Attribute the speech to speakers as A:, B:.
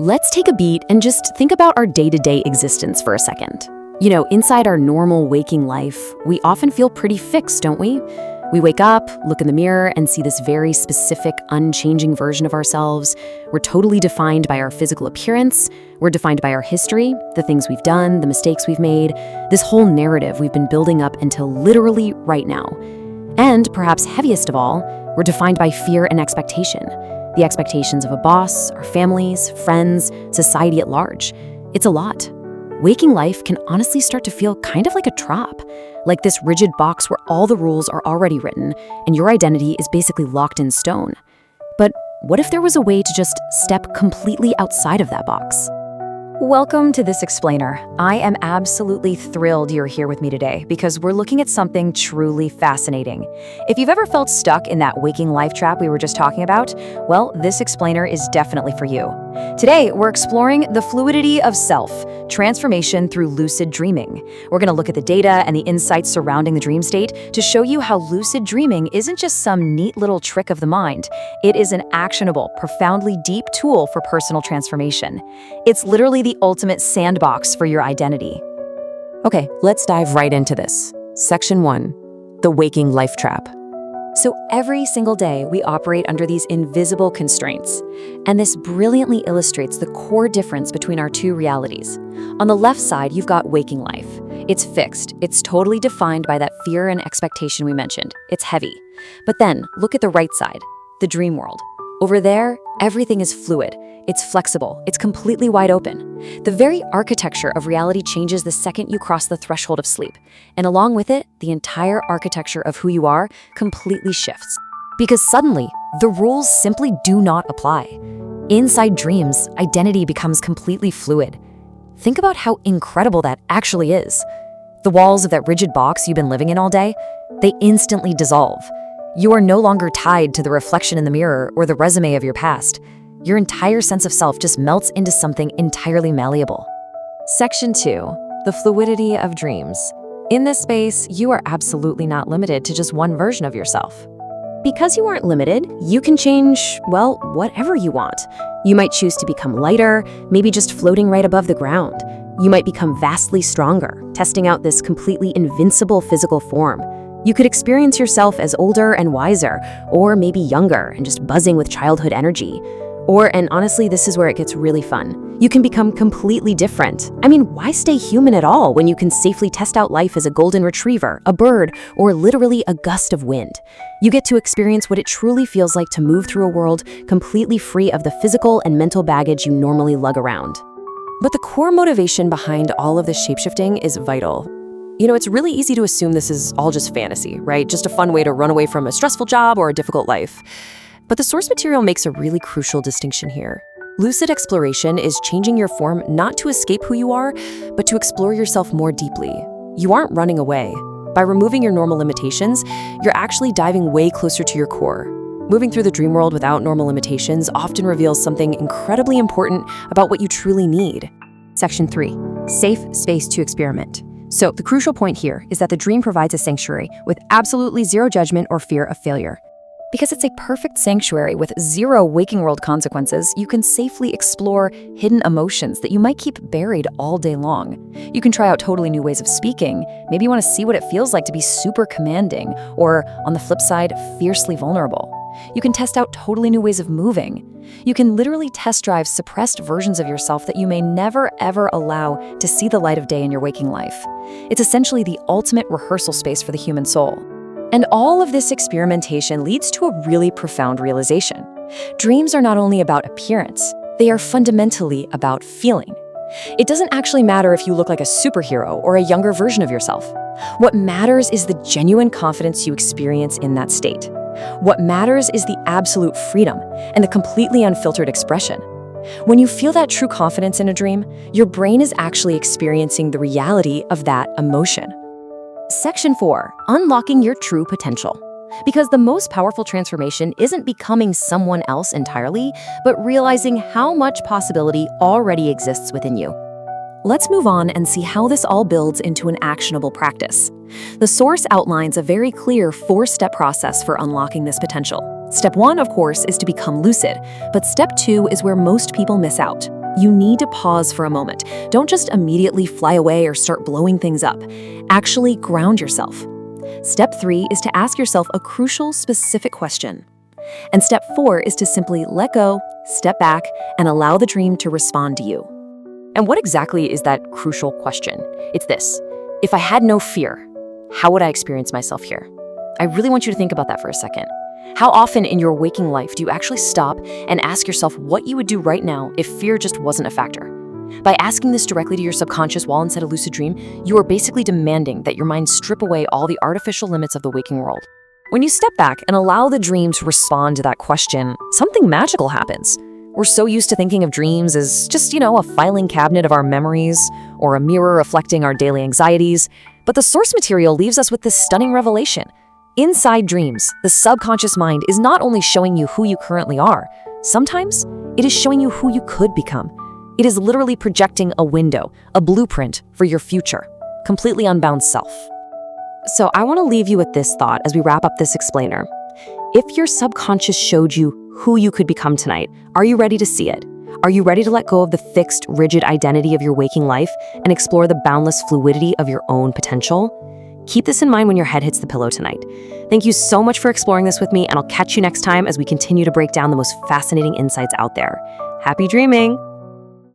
A: Let's take a beat and just think about our day-to-day existence for a second. Inside our normal waking life, we often feel pretty fixed, don't we? We wake up, look in the mirror, and see this very specific, unchanging version of ourselves. We're totally defined by our physical appearance. We're defined by our history, the things we've done, the mistakes we've made, this whole narrative we've been building up until literally right now. And perhaps heaviest of all, we're defined by fear and expectation. The expectations of a boss, our families, friends, society at large. It's a lot. Waking life can honestly start to feel kind of like a trap, like this rigid box where all the rules are already written and your identity is basically locked in stone. But what if there was a way to just step completely outside of that box?
B: Welcome to This Explainer. I am absolutely thrilled you're here with me today because we're looking at something truly fascinating. If you've ever felt stuck in that waking life trap we were just talking about, well, This Explainer is definitely for you. Today, we're exploring the fluidity of self, transformation through lucid dreaming. We're going to look at the data and the insights surrounding the dream state to show you how lucid dreaming isn't just some neat little trick of the mind. It is an actionable, profoundly deep tool for personal transformation. It's literally the ultimate sandbox for your identity.
A: Okay, let's dive right into this. Section 1, the waking life trap.
B: So every single day, we operate under these invisible constraints. And this brilliantly illustrates the core difference between our two realities. On the left side, you've got waking life. It's fixed. It's totally defined by that fear and expectation we mentioned. It's heavy. But then, look at the right side, the dream world. Over there, everything is fluid. It's flexible. It's completely wide open. The very architecture of reality changes the second you cross the threshold of sleep. And along with it, the entire architecture of who you are completely shifts. Because suddenly, the rules simply do not apply. Inside dreams, identity becomes completely fluid. Think about how incredible that actually is. The walls of that rigid box you've been living in all day, they instantly dissolve. You are no longer tied to the reflection in the mirror or the resume of your past. Your entire sense of self just melts into something entirely malleable. Section 2, the fluidity of dreams. In this space, you are absolutely not limited to just one version of yourself. Because you aren't limited, you can change, well, whatever you want. You might choose to become lighter, maybe just floating right above the ground. You might become vastly stronger, testing out this completely invincible physical form. You could experience yourself as older and wiser, or maybe younger and just buzzing with childhood energy. Or, and honestly, this is where it gets really fun, you can become completely different. I mean, why stay human at all when you can safely test out life as a golden retriever, a bird, or literally a gust of wind? You get to experience what it truly feels like to move through a world completely free of the physical and mental baggage you normally lug around. But the core motivation behind all of this shapeshifting is vital. It's really easy to assume this is all just fantasy, right? Just a fun way to run away from a stressful job or a difficult life. But the source material makes a really crucial distinction here. Lucid exploration is changing your form not to escape who you are, but to explore yourself more deeply. You aren't running away. By removing your normal limitations, you're actually diving way closer to your core. Moving through the dream world without normal limitations often reveals something incredibly important about what you truly need. Section 3, safe space to experiment. So the crucial point here is that the dream provides a sanctuary with absolutely zero judgment or fear of failure. Because it's a perfect sanctuary with zero waking world consequences, you can safely explore hidden emotions that you might keep buried all day long. You can try out totally new ways of speaking. Maybe you want to see what it feels like to be super commanding, or on the flip side, fiercely vulnerable. You can test out totally new ways of moving. You can literally test drive suppressed versions of yourself that you may never ever allow to see the light of day in your waking life. It's essentially the ultimate rehearsal space for the human soul. And all of this experimentation leads to a really profound realization. Dreams are not only about appearance, they are fundamentally about feeling. It doesn't actually matter if you look like a superhero or a younger version of yourself. What matters is the genuine confidence you experience in that state. What matters is the absolute freedom and the completely unfiltered expression. When you feel that true confidence in a dream, your brain is actually experiencing the reality of that emotion. Section 4, unlocking your true potential. Because the most powerful transformation isn't becoming someone else entirely, but realizing how much possibility already exists within you. Let's move on and see how this all builds into an actionable practice. The source outlines a very clear 4-step process for unlocking this potential. Step 1, of course, is to become lucid, but step 2 is where most people miss out.
A: you need to pause for a moment. Don't just immediately fly away or start blowing things up. Actually ground yourself. Step 3 is to ask yourself a crucial, specific question. And step 4 is to simply let go, step back, and allow the dream to respond to you.
B: And what exactly is that crucial question? It's this: if I had no fear, how would I experience myself here? I really want you to think about that for a second. How often in your waking life do you actually stop and ask yourself what you would do right now if fear just wasn't a factor? By asking this directly to your subconscious while inside a lucid dream, you are basically demanding that your mind strip away all the artificial limits of the waking world. When you step back and allow the dream to respond to that question, something magical happens. We're so used to thinking of dreams as just, a filing cabinet of our memories or a mirror reflecting our daily anxieties. But the source material leaves us with this stunning revelation. Inside dreams, the subconscious mind is not only showing you who you currently are, sometimes it is showing you who you could become. It is literally projecting a window, a blueprint for your future, completely unbound self. So I want to leave you with this thought as we wrap up this explainer. If your subconscious showed you who you could become tonight, are you ready to see it? Are you ready to let go of the fixed, rigid identity of your waking life and explore the boundless fluidity of your own potential? Keep this in mind when your head hits the pillow tonight. Thank you so much for exploring this with me, and I'll catch you next time as we continue to break down the most fascinating insights out there. Happy dreaming!